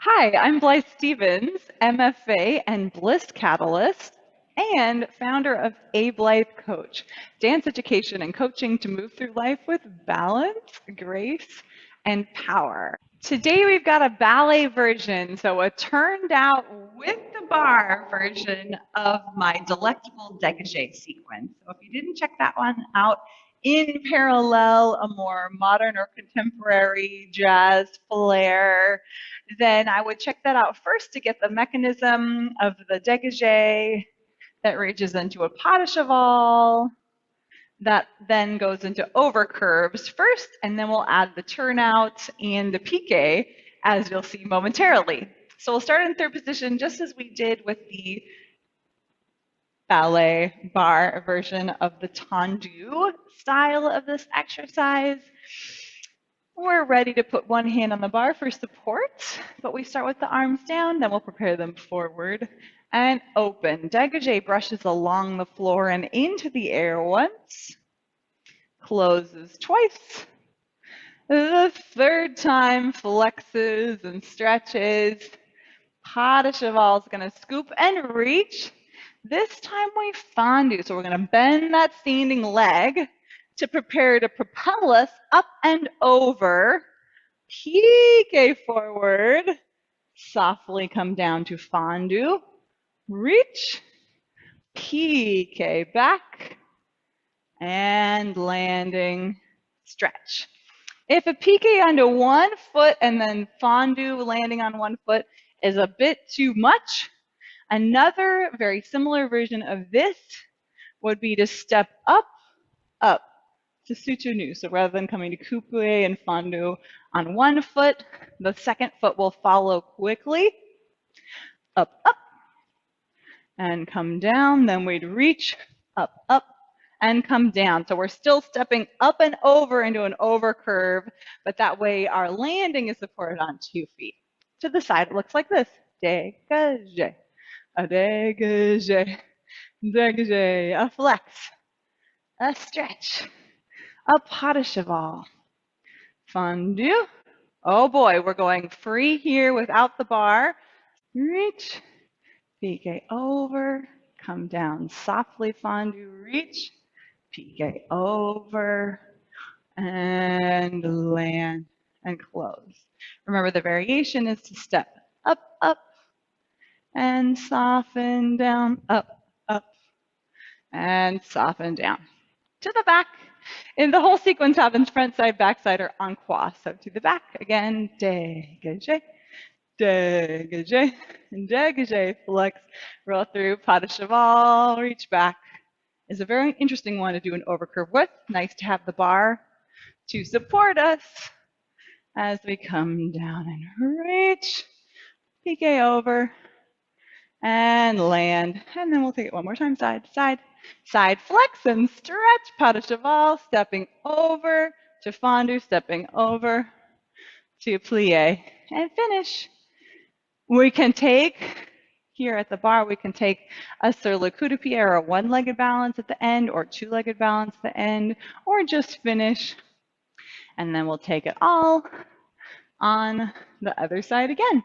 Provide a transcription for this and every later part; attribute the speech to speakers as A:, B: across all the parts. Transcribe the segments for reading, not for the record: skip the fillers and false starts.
A: Hi, I'm Blythe Stevens, MFA and Bliss Catalyst, and founder of A Blythe Coach, dance education and coaching to move through life with balance, grace, and power. Today we've got a ballet version, so a turned out with the bar version of my Delectable Dégagé sequence. So if you didn't check that one out, in parallel, a more modern or contemporary jazz flair, then I would check that out first to get the mechanism of the dégagé that reaches into a pas de cheval, that then goes into overcurves first, and then we'll add the turnout and the piqué, as you'll see momentarily. So we'll start in third position, just as we did with the ballet bar version of the tendu style of this exercise. We're ready to put one hand on the bar for support, but we start with the arms down, then we'll prepare them forward and open. Dégagé brushes along the floor and into the air once, closes twice. The third time flexes and stretches. Pas de cheval is going to scoop and reach. This time we fondue, so we're going to bend that standing leg to prepare to propel us up and over. Piqué forward, softly come down to fondue, reach, piqué back, and landing, stretch. If a piqué onto one foot and then fondue landing on one foot is a bit too much, another very similar version of this would be to step up, up to soutenu. So rather than coming to coupe and fondue on one foot, the second foot will follow quickly, up, up, and come down. Then we'd reach, up, up, and come down. So we're still stepping up and over into an overcurve, but that way our landing is supported on 2 feet. To the side, it looks like this. Dégagé, a dégagé, dégagé, a flex, a stretch, a pas de cheval, fondue. Oh boy, we're going free here without the bar. Reach, piqué over, come down softly, fondue, reach, piqué over, and land and close. Remember, the variation is to step up, up, and soften down, up, up, and soften down. To the back. And the whole sequence happens front side, back side, or en croix. So to the back again, dégagé, dégagé, dégagé, flex, roll through, pas de cheval, reach back. Is a very interesting one to do an overcurve with. Nice to have the bar to support us as we come down and reach, piqué over, and land. And then we'll take it one more time, side to side. Side flex and stretch, pas de cheval, stepping over to fondue, stepping over to plie, and finish. We can take, here at the bar, we can take a sur le coup de pied or a one-legged balance at the end, or two-legged balance at the end, or just finish. And then we'll take it all on the other side again.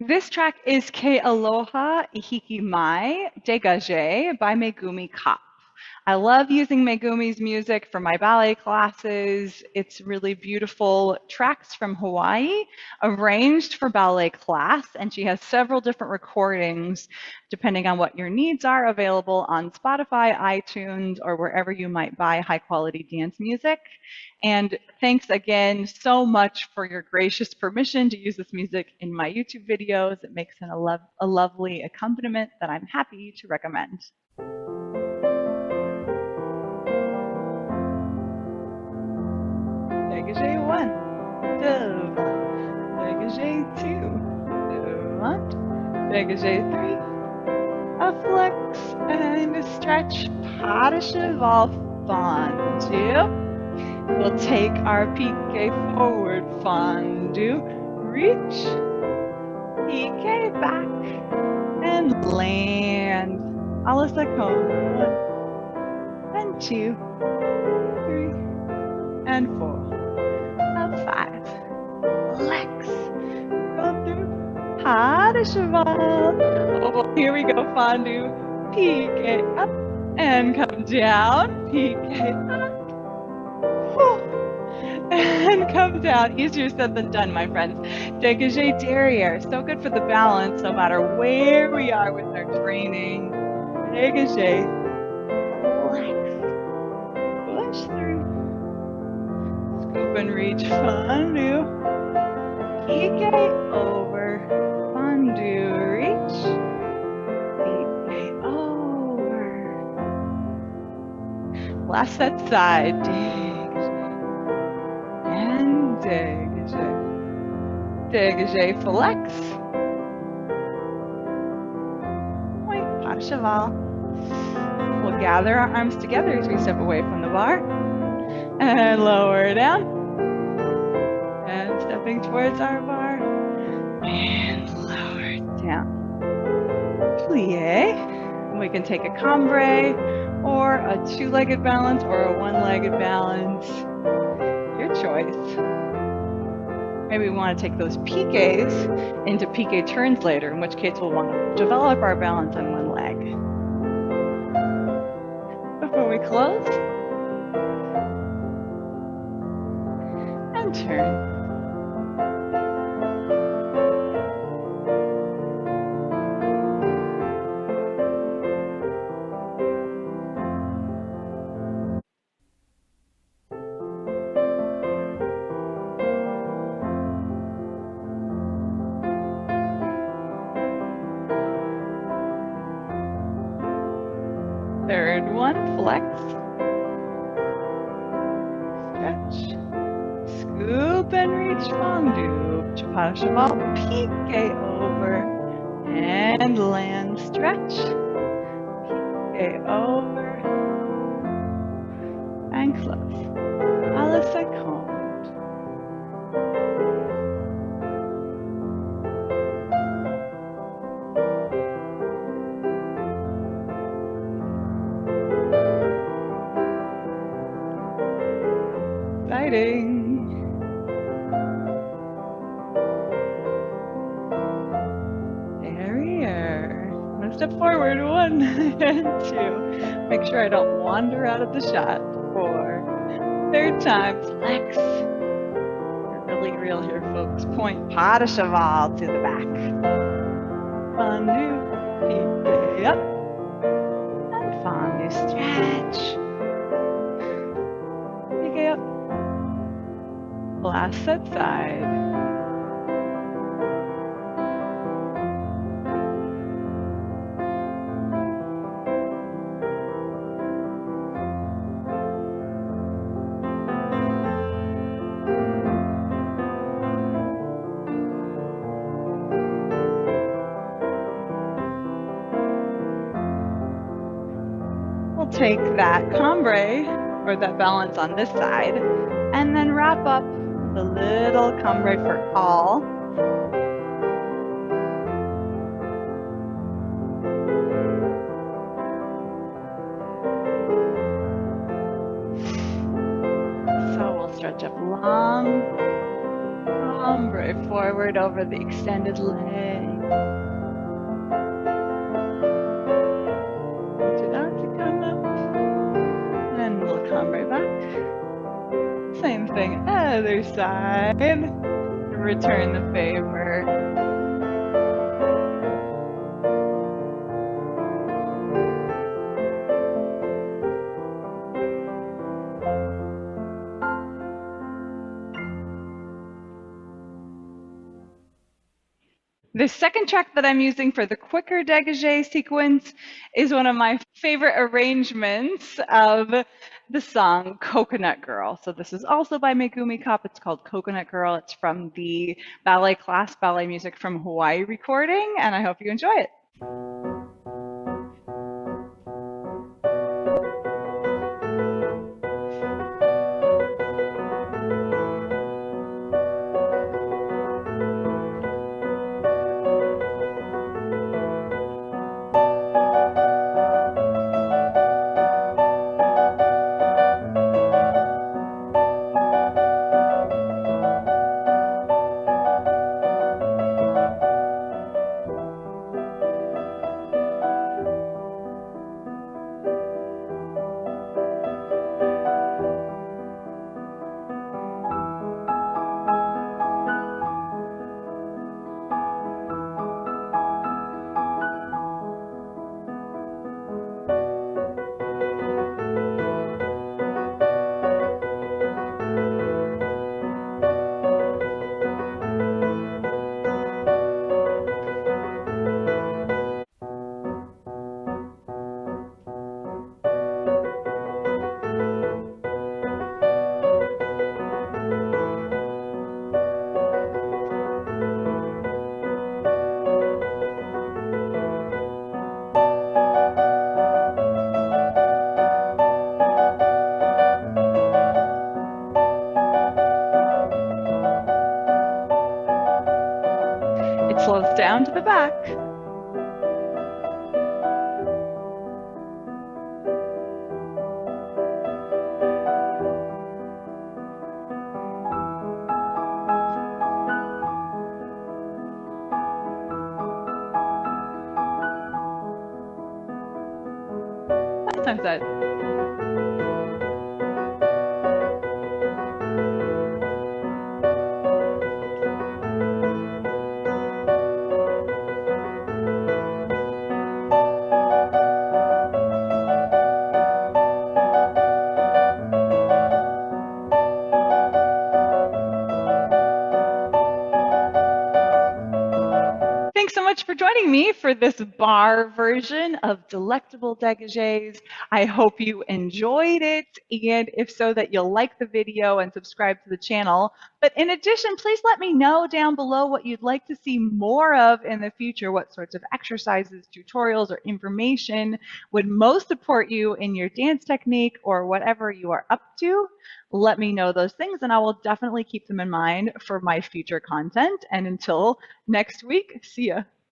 A: This track is Ke Aloha Ihiki Mai, Degage by Megumi Kopp. I love using Megumi's music for my ballet classes. It's really beautiful tracks from Hawaii, arranged for ballet class, and she has several different recordings, depending on what your needs are, available on Spotify, iTunes, or wherever you might buy high-quality dance music. And thanks again so much for your gracious permission to use this music in my YouTube videos. It makes it a lovely accompaniment that I'm happy to recommend. Dégagé 1, devant, dégagé 2, devant, dégagé 3, a flex and a stretch, pas de cheval, fondue. We'll take our piqué forward, fondue, reach, piqué back, and land. Alles d'accord. 1 and 2, 3, and 4. 5, flex, roll through, pas de cheval. Oh, here we go, fondue. Piqué up and come down. Piqué up. And come down. Easier said than done, my friends. Dégagé derrière. So good for the balance, no matter where we are with our training. Dégagé. Flex. Push through. Scoop and reach. Fondue. Piqué over. Fondue. Reach. Piqué over. Last set side. Dégagé. Dégagé, flex. Point, pas de cheval. We'll gather our arms together as we step away from the bar. And lower down. And stepping towards our bar. And lower down. Plie. We can take a cambre, or a two-legged balance, or a one-legged balance. Your choice. Maybe we want to take those piqués into piqué turns later, in which case we'll want to develop our balance on one leg. Before we close, and turn. Third one, flex. Stretch. Scoop and reach, fondue. Pas de cheval, piqué over. And land, stretch. Piqué over. And close. À la seconde. Exciting. Derrière. I'm gonna step forward, 1 and 2. Make sure I don't wander out of the shot. 4. Third time, flex. You're really real here, folks. Point, pas de cheval to the back. Fondue, piqué up. And fondue, stretch. Piqué up. Last set side. We'll take that cambre, or that balance on this side, and then wrap up with a little cambre for all. So we'll stretch up long, cambre forward over the extended leg. Same thing, other side. Return the favor. The second track that I'm using for the quicker dégagé sequence is one of my favorite arrangements of the song Coconut Girl. So this is also by Megumi Kopp. It's called Coconut Girl. It's from the ballet class, Ballet Music from Hawaii recording, and I hope you enjoy it. It slows down to the back. Times that. Thanks so much for joining me for this bar version of Delectable Dégagés. I hope you enjoyed it, and if so, that you'll like the video and subscribe to the channel. But in addition, please let me know down below what you'd like to see more of in the future, what sorts of exercises, tutorials, or information would most support you in your dance technique or whatever you are up to. Let me know those things, and I will definitely keep them in mind for my future content. And until next week, see ya.